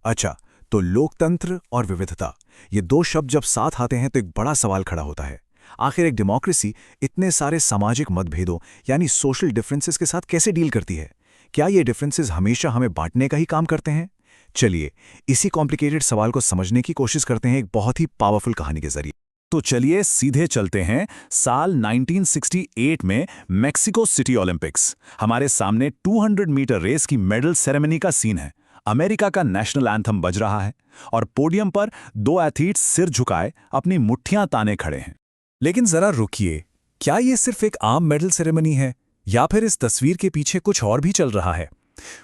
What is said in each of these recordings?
अच्छा, तो लोकतंत्र और विविधता, ये दो शब्द जब साथ आते हैं तो एक बड़ा सवाल खड़ा होता है। आखिर एक डेमोक्रेसी इतने सारे सामाजिक मतभेदों यानी सोशल डिफरेंसेस के साथ कैसे डील करती है? क्या ये डिफरेंसेस हमेशा हमें बांटने का ही काम करते हैं? चलिए, इसी कॉम्प्लिकेटेड सवाल को समझने की कोशिश करते हैं एक बहुत ही पावरफुल कहानी के जरिए। तो चलिए सीधे चलते हैं साल 1968 में मेक्सिको सिटी ओलंपिक्स। हमारे सामने 200 मीटर रेस की मेडल सेरेमनी का सीन है। अमेरिका का नेशनल एंथम बज रहा है और पोडियम पर दो एथलीट्स सिर झुकाए अपनी मुट्ठियां ताने खड़े हैं। लेकिन जरा रुकिए, क्या ये सिर्फ एक आम मेडल सेरेमनी है या फिर इस तस्वीर के पीछे कुछ और भी चल रहा है?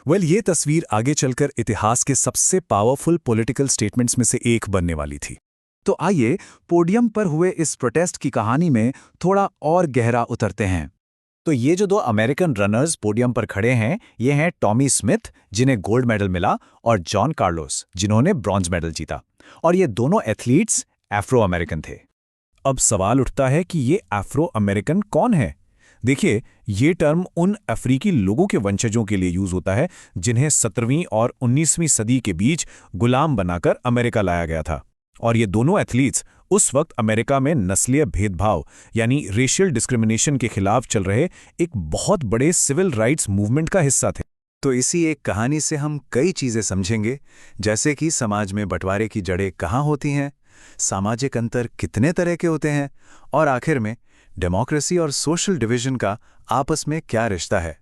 ये तस्वीर आगे चलकर इतिहास के सबसे पावरफुल पॉलिटिकल स्टेटमेंट्स में से एक बनने वाली थी। तो आइए पोडियम पर हुए इस प्रोटेस्ट की कहानी में थोड़ा और गहरा उतरते हैं। तो ये जो दो अमेरिकन रनर्स पोडियम पर खड़े हैं, ये हैं टॉमी स्मिथ, जिन्हें गोल्ड मेडल मिला, और जॉन कार्लोस, जिन्होंने ब्रॉन्ज मेडल जीता। और ये दोनों एथलीट्स अफ्रो अमेरिकन थे। अब सवाल उठता है कि ये अफ्रो अमेरिकन कौन है? देखिए, ये टर्म उन अफ्रीकी लोगों के वंशजों के लिए यूज होता है जिन्हें 17वीं और 19वीं सदी के बीच गुलाम बनाकर अमेरिका लाया गया था। और ये दोनों एथलीट्स उस वक्त अमेरिका में नस्लीय भेदभाव यानी रेशियल डिस्क्रिमिनेशन के खिलाफ चल रहे एक बहुत बड़े सिविल राइट्स मूवमेंट का हिस्सा थे। तो इसी एक कहानी से हम कई चीजें समझेंगे, जैसे कि समाज में बंटवारे की जड़ें कहाँ होती हैं, सामाजिक अंतर कितने तरह के होते हैं, और आखिर में डेमोक्रेसी और सोशल डिवीजन का आपस में क्या रिश्ता है।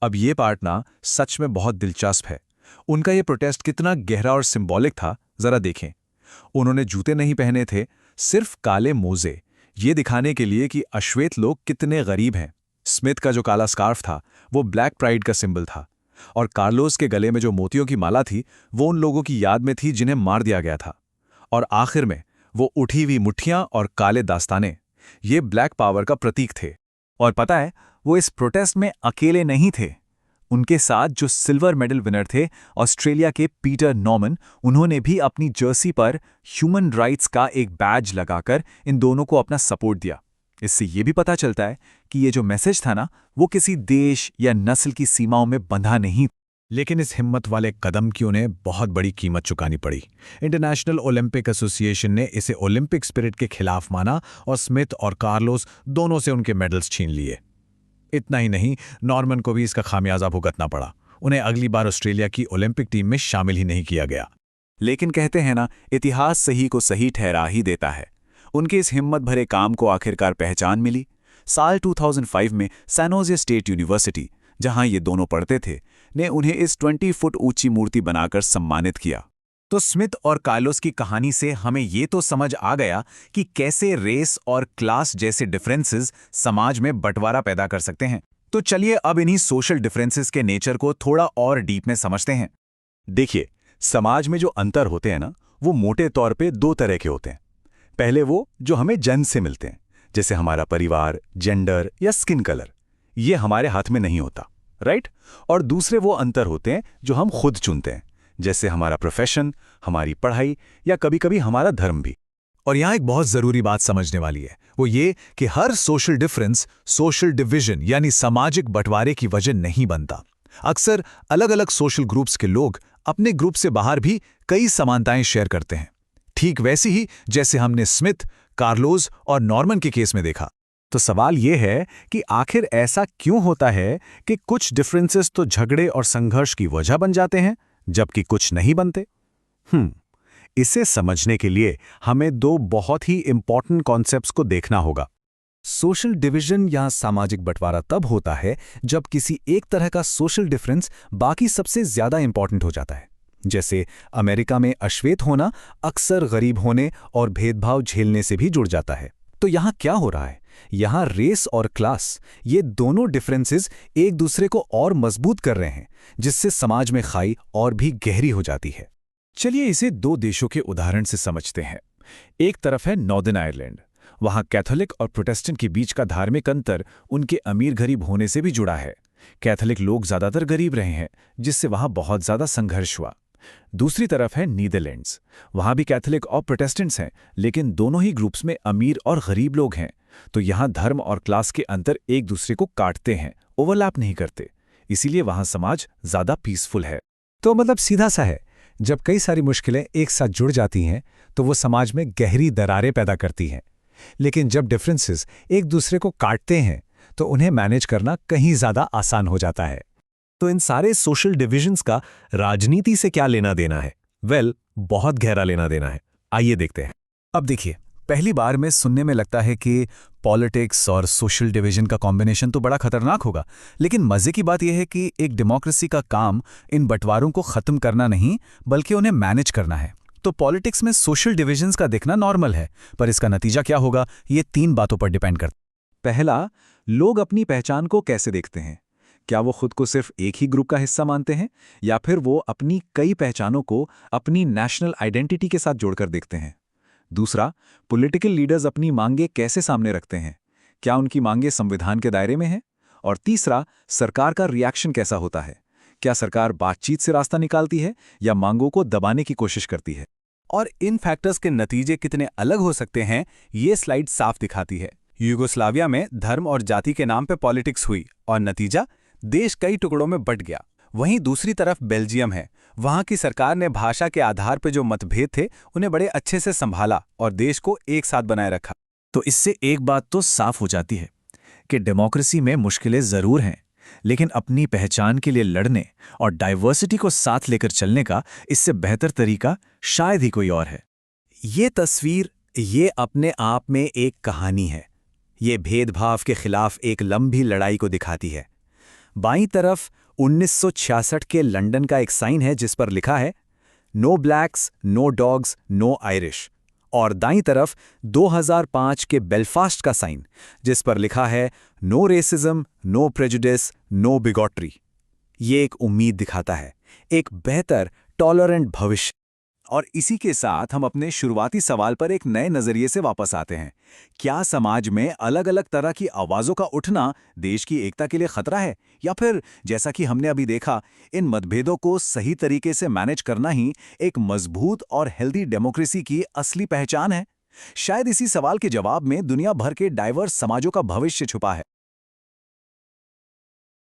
अब ये पार्ट ना सच में बहुत दिलचस्प है। उनका ये प्रोटेस्ट कितना गहरा और सिंबॉलिक था, जरा देखें। उन्होंने जूते नहीं पहने थे, सिर्फ काले मोजे, ये दिखाने के लिए कि अश्वेत लोग कितने गरीब हैं। स्मिथ का जो काला स्कार्फ था वो ब्लैक प्राइड का सिंबल था, और कार्लोस के गले में जो मोतियों की माला थी वो उन लोगों की याद में थी जिन्हें मार दिया गया था। और आखिर में वो उठी हुई मुट्ठियां और काले दास्ताने, ये ब्लैक पावर का प्रतीक थे। और पता है, वो इस प्रोटेस्ट में अकेले नहीं थे। उनके साथ जो सिल्वर मेडल विनर थे, ऑस्ट्रेलिया के पीटर नॉर्मन, उन्होंने भी अपनी जर्सी पर ह्यूमन राइट्स का एक बैज लगाकर इन दोनों को अपना सपोर्ट दिया। इससे ये भी पता चलता है कि ये जो मैसेज था ना, वो किसी देश या नस्ल की सीमाओं में बंधा नहीं। लेकिन इस हिम्मत वाले कदम की उन्हें बहुत बड़ी कीमत चुकानी पड़ी। इंटरनेशनल ओलंपिक एसोसिएशन ने इसे ओलंपिक स्पिरिट के खिलाफ माना और स्मिथ और कार्लोस दोनों से उनके मेडल्स छीन लिए। इतना ही नहीं, नॉर्मन को भी इसका खामियाजा भुगतना पड़ा। उन्हें अगली बार ऑस्ट्रेलिया की ओलंपिक टीम में शामिल ही नहीं किया गया। लेकिन कहते हैं ना, इतिहास सही को सही ठहरा ही देता है। उनके इस हिम्मत भरे काम को आखिरकार पहचान मिली। साल 2005 में सैन होजे स्टेट यूनिवर्सिटी, जहां ये दोनों पढ़ते थे, ने उन्हें इस 20 फुट ऊंची मूर्ति बनाकर सम्मानित किया। तो स्मिथ और कार्लोस की कहानी से हमें ये तो समझ आ गया कि कैसे रेस और क्लास जैसे डिफरेंसेस समाज में बंटवारा पैदा कर सकते हैं। तो चलिए अब इन्हीं सोशल डिफरेंसेस के नेचर को थोड़ा और डीप में समझते हैं। देखिए, समाज में जो अंतर होते हैं ना, वो मोटे तौर पे दो तरह के होते हैं। पहले वो जो हमें जन्म से मिलते हैं, जैसे हमारा परिवार, जेंडर या स्किन कलर, ये हमारे हाथ में नहीं होता, राइट? और दूसरे वो अंतर होते हैं जो हम खुद चुनते हैं, जैसे हमारा प्रोफेशन, हमारी पढ़ाई या कभी-कभी हमारा धर्म भी। और यहाँ एक बहुत जरूरी बात समझने वाली है, वो ये कि हर सोशल डिफरेंस सोशल डिवीजन यानी सामाजिक बंटवारे की वजह नहीं बनता। अक्सर अलग-अलग सोशल ग्रुप्स के लोग अपने ग्रुप से बाहर भी कई समानताएं शेयर करते हैं, ठीक वैसी ही जैसे हमने स्मिथ, कार्लोस और नॉर्मन के केस में देखा। तो सवाल यह है कि आखिर ऐसा क्यों होता है कि कुछ डिफरेंसेस तो झगड़े और संघर्ष की वजह बन जाते हैं जबकि कुछ नहीं बनते? इसे समझने के लिए हमें दो बहुत ही इंपॉर्टेंट कॉन्सेप्ट्स को देखना होगा। सोशल डिवीजन या सामाजिक बंटवारा तब होता है जब किसी एक तरह का सोशल डिफरेंस बाकी सबसे ज्यादा इंपॉर्टेंट हो जाता है। जैसे अमेरिका में अश्वेत होना अक्सर गरीब होने और भेदभाव झेलने से भी जुड़ जाता है। तो यहाँ क्या हो रहा है? यहाँ रेस और क्लास, ये दोनों डिफरेंसेस एक दूसरे को और मजबूत कर रहे हैं, जिससे समाज में खाई और भी गहरी हो जाती है। चलिए इसे दो देशों के उदाहरण से समझते हैं। एक तरफ है नॉर्दर्न आयरलैंड। वहाँ कैथोलिक और प्रोटेस्टेंट के बीच का धार्मिक अंतर उनके अमीर गरीब होने से भी जुड़ा है। कैथोलिक लोग ज्यादातर गरीब रहे हैं, जिससे वहाँ बहुत ज्यादा संघर्ष हुआ। दूसरी तरफ है नीदरलैंड्स। वहाँ भी कैथोलिक और प्रोटेस्टेंट्स हैं, लेकिन दोनों ही ग्रुप्स में अमीर और गरीब लोग हैं। तो यहाँ धर्म और क्लास के अंतर एक दूसरे को काटते हैं, ओवरलैप नहीं करते। इसीलिए वहाँ समाज ज्यादा पीसफुल है। तो मतलब सीधा सा है जब कई सारी मुश्किलें एक साथ जुड़ जाती हैं तो वो समाज में गहरी दरारें पैदा करती हैं। लेकिन जब डिफरेंसेस एक दूसरे को काटते हैं तो उन्हें मैनेज करना कहीं ज़्यादा आसान हो जाता है। तो इन सारे सोशल डिविजन्स का राजनीति से क्या लेना देना है? बहुत गहरा लेना देना है। आइए देखते हैं। अब देखिए, पहली बार में सुनने में लगता है कि पॉलिटिक्स और सोशल डिवीजन का कॉम्बिनेशन तो बड़ा खतरनाक होगा, लेकिन मजे की बात यह है कि एक डेमोक्रेसी का काम इन बंटवारों को खत्म करना नहीं बल्कि उन्हें मैनेज करना है। तो पॉलिटिक्स में सोशल डिविजन्स का दिखना नॉर्मल है, पर इसका नतीजा क्या होगा ये 3 बातों पर डिपेंड करता है। पहला, लोग अपनी पहचान को कैसे देखते हैं? क्या वो खुद को सिर्फ एक ही ग्रुप का हिस्सा मानते हैं या फिर वो अपनी कई पहचानों को अपनी नेशनल आइडेंटिटी के साथ जोड़कर देखते हैं? दूसरा, पॉलिटिकल लीडर्स अपनी मांगें कैसे सामने रखते हैं? क्या उनकी मांगें संविधान के दायरे में हैं? और तीसरा, सरकार का रिएक्शन कैसा होता है? क्या सरकार बातचीत से रास्ता निकालती है या मांगों को दबाने की कोशिश करती है? और इन फैक्टर्स के नतीजे कितने अलग हो सकते हैं ये स्लाइड साफ दिखाती है। यूगोस्लाविया में धर्म और जाति के नाम पे पॉलिटिक्स हुई और नतीजा देश कई टुकड़ों में बंट गया। वहीं दूसरी तरफ बेल्जियम है, वहां की सरकार ने भाषा के आधार पर जो मतभेद थे उन्हें बड़े अच्छे से संभाला और देश को एक साथ बनाए रखा। तो इससे एक बात तो साफ हो जाती है कि डेमोक्रेसी में मुश्किलें जरूर हैं, लेकिन अपनी पहचान के लिए लड़ने और डाइवर्सिटी को साथ लेकर चलने का इससे बेहतर तरीका शायद ही कोई और है। ये तस्वीर ये अपने आप में एक कहानी है। ये भेदभाव के खिलाफ एक लंबी लड़ाई को दिखाती है। बाईं तरफ 1966 के लंदन का एक साइन है जिस पर लिखा है no blacks, no dogs, no Irish, और दाईं तरफ 2005 के बेलफास्ट का साइन जिस पर लिखा है no racism, no prejudice, no bigotry. ये एक उम्मीद दिखाता है, एक बेहतर टॉलरेंट भविष्य। और इसी के साथ हम अपने शुरुआती सवाल पर एक नए नजरिए से वापस आते हैं। क्या समाज में अलग अलग तरह की आवाज़ों का उठना देश की एकता के लिए खतरा है, या फिर जैसा कि हमने अभी देखा, इन मतभेदों को सही तरीके से मैनेज करना ही एक मजबूत और हेल्दी डेमोक्रेसी की असली पहचान है? शायद इसी सवाल के जवाब में दुनिया भर के डाइवर्स समाजों का भविष्य छुपा है।